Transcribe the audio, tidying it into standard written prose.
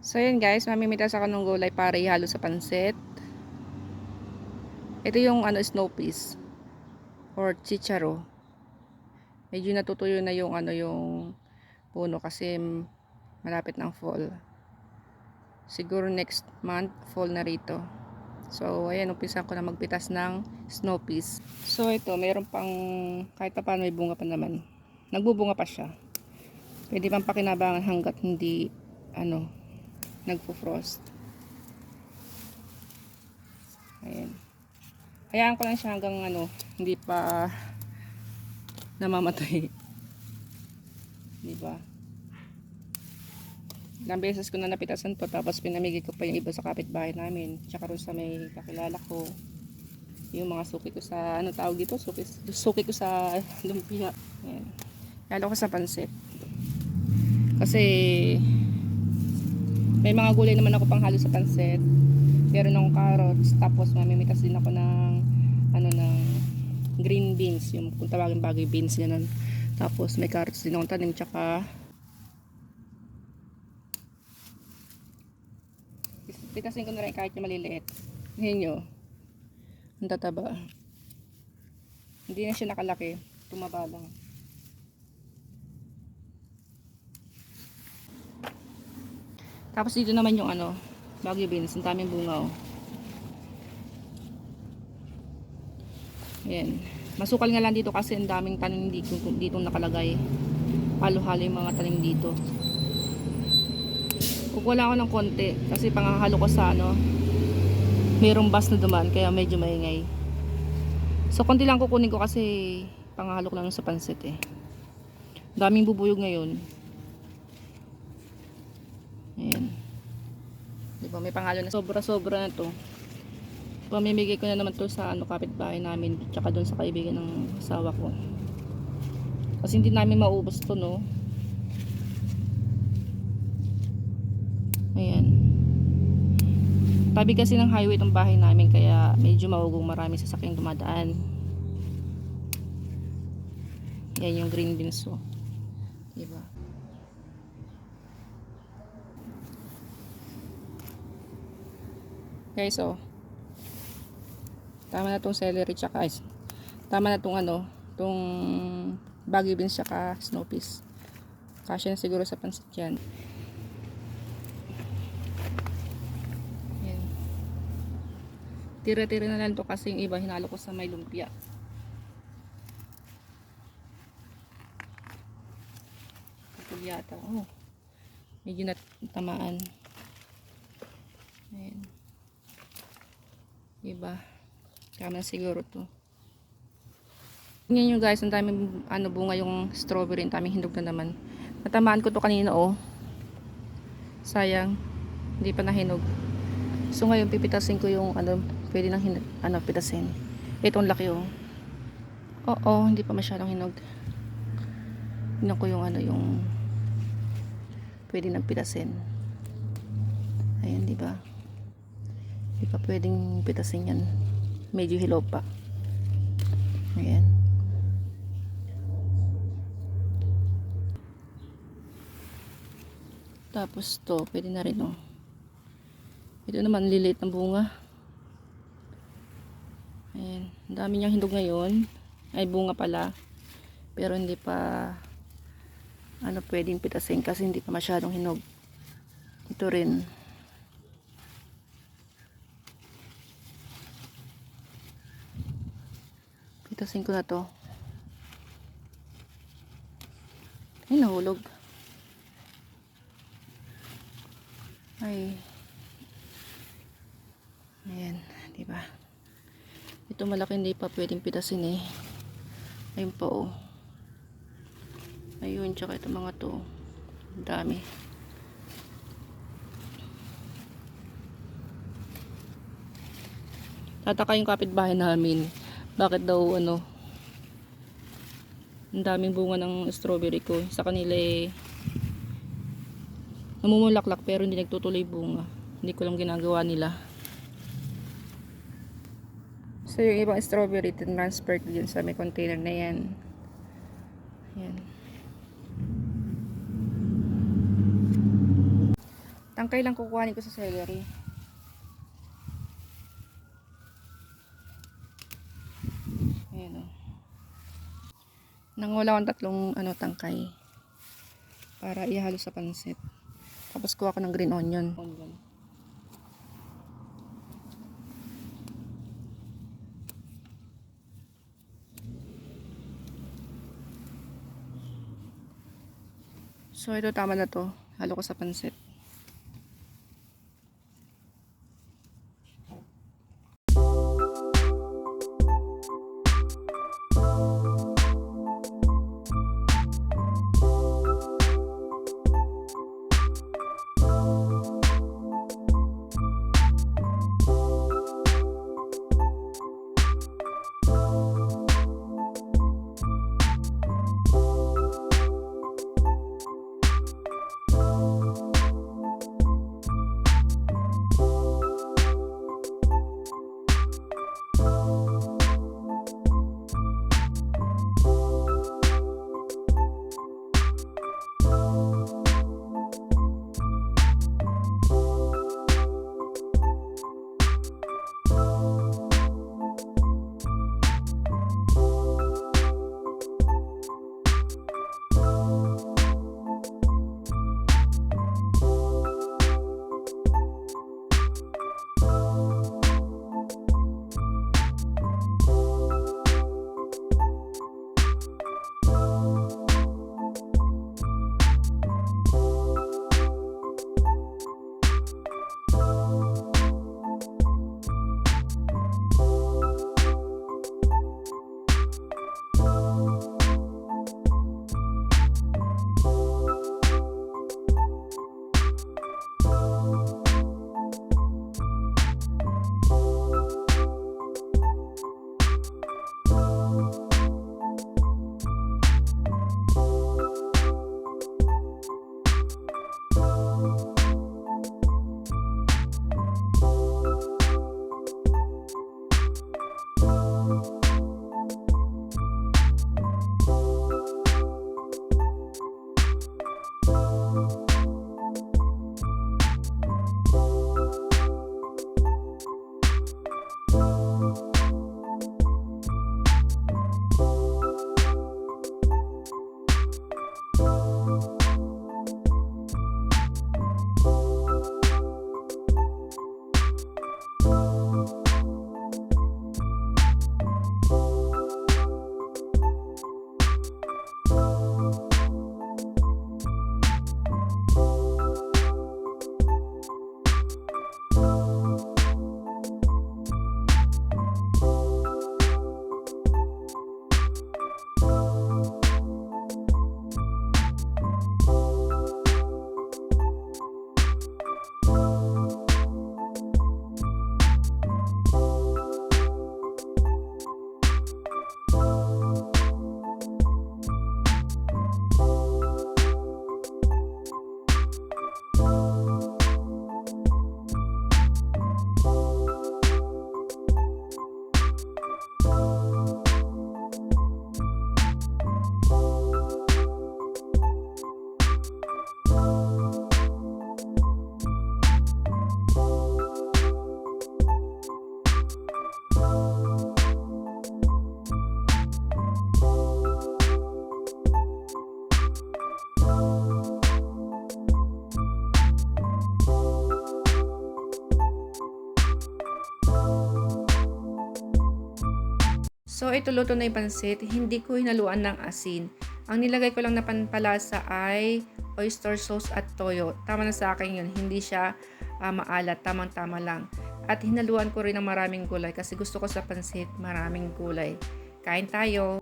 So yun guys, mamimitas ako ng gulay para ihalo sa pansit. Ito yung snow peas or chicharo. Medyo natutuyo na yung yung puno kasi malapit ng fall. Siguro next month fall na rito. So ayan, umpisan ko na magpitas ng snow peas. So ito, mayroon pang kahit pa paano may bunga pa naman. Nagbubunga pa siya. Pwede pang pakinabangan hanggat hindi nagpo-frost. Ayan. Hayaan ko lang siya hanggang hindi pa namamatay. Di ba? Ilang beses ko na napitasan to, tapos pinamigay ko pa yung iba sa kapitbahay namin. Tsaka rin sa may kakilala ko. Yung mga suki ko sa, tawag dito? Suki ko sa lumpia. Ayan. Lalo ko sa pansit. Kasi may mga gulay naman ako pang halo sa pansit. Meron akong carrots, tapos mamimitas din ako ng ng green beans, yung kung tawagin bagay beans, ganun. Tapos may carrots din akong tanim, tsaka pitasin ko na rin kahit yung maliliit. Ngayon nyo, ang tataba. Hindi na siya nakalaki, tumaba lang. Tapos dito naman yung bagay beans, ang daming bunga. Ayan. Masukal nga lang dito kasi ang daming tanim dito nakalagay. Halo-halo yung mga tanim dito. Kukuha ako ng konti kasi panghahalo ko sa mayroong bus na dumaan kaya medyo maingay. So konti lang kukunin ko kasi panghahalo ko lang sa pansit eh. Daming bubuyog ngayon. Ayan. Diba may panghalo na sobra-sobra na to. Pamimigay ko na naman to sa kapitbahay namin, tsaka doon sa kaibigan ng asawa ko. Kasi hindi namin maubos to, no. Ayan. Tabi kasi ng highway itong bahay namin, kaya medyo maugong, marami sasakyang dumadaan. Yan yung green beans, oh. Diba? Guys, oh. Tama na tong celery tsaka tama na tong tong baggy beans tsaka snow peas. Kasya na siguro sa pansit yan. Yan. Tira-tira na lang to kasi yung iba hinalo ko sa may lumpia. Ito yata. Oh. Medyo natamaan. Ayan. Diba? Tama siguro to. Tingnan nyo guys, ang daming bunga yung strawberry, ang daming hindog na naman. Natamaan ko to kanina, oh. Sayang, hindi pa nahinog. So ngayon pipitasin ko yung pwede nang pitasin. Itong laki, oh. Oo, hindi pa masyadong hinog. Tingnan ko yung yung pwede nang pitasin. Ayan, di ba? Di pa pwedeng pitasin yan. Medyo hilaw pa. Ayan. Tapos to, pwede na rin, oh. Ito naman, liliit ng bunga. Ayan. Ang dami niyang hindog ngayon. Ay, bunga pala. Pero hindi pa pwedeng pitasin kasi hindi pa masyadong hinog. Ito rin. Pitasin ko na to. Ay, nahulog. Ay. Ayan, diba? Ito malaki, hindi pa pwedeng pitasin eh. Ayun pa, oh. Ayun, tsaka ito mga to. Dami. Tataka yung kapitbahay namin. Bakit daw ang daming bunga ng strawberry ko. Sa kanila namumulaklak pero hindi nagtutuloy bunga. Hindi ko lang ginagawa nila. So yung ibang strawberry transfer ko dun sa may container na yan. Yan. Tangkay lang kukuhanin ko sa celery. Ayan o. Nangula akong tatlong tangkay para ihalo sa pansit. Tapos kuha ko ng green onion. So ito tama na to. Halo ko sa pansit. So, ito luto na yung pansit. Hindi ko hinaluan ng asin. Ang nilagay ko lang na panpalasa ay oyster sauce at toyo. Tama na sa akin yun. Hindi siya maalat. Tamang-tama lang. At hinaluan ko rin ng maraming gulay kasi gusto ko sa pansit maraming gulay. Kain tayo!